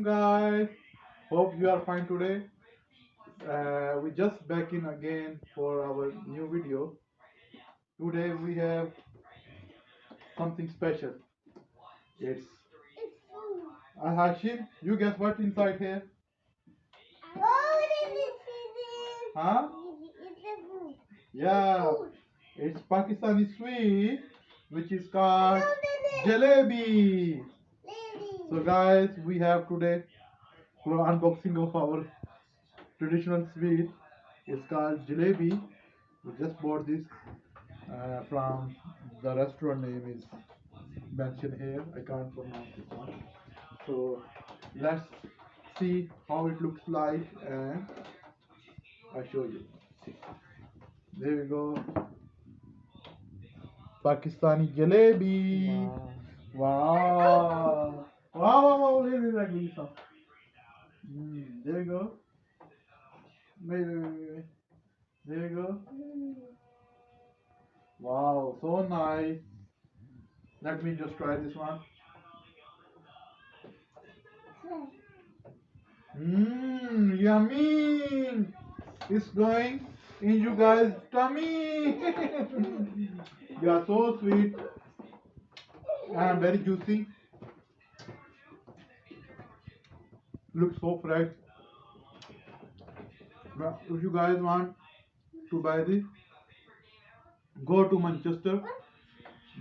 guys. Hope you are fine today. We just back in again for our new video. Today we have something special. It's Hashim. You guess what's inside here? Huh? Yeah, it's Pakistani sweet, which is called jalebi. So guys, we have today for unboxing of our traditional sweet. It's called jalebi. We just bought this from the restaurant name is mentioned here. I can't pronounce this one. So let's see how it looks like and I show you. There we go. Pakistani jalebi. Wow. Wow, wow, wow. Wait, Lisa. There we go. Wait. There we go. Wow, so nice. Let me just try this one. Yummy! It's going in you guys' tummy. You are so sweet and very juicy. Looks so fresh. Well, if you guys want to buy this, go to Manchester,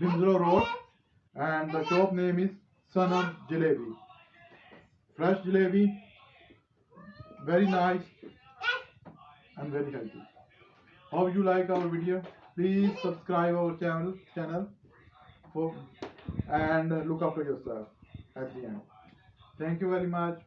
Winslow Road, and the shop name is Sanam Jalebi. Fresh jalebi, very nice and very healthy. Hope you like our video. Please subscribe our channel for, and look after yourself at the end. Thank you very much.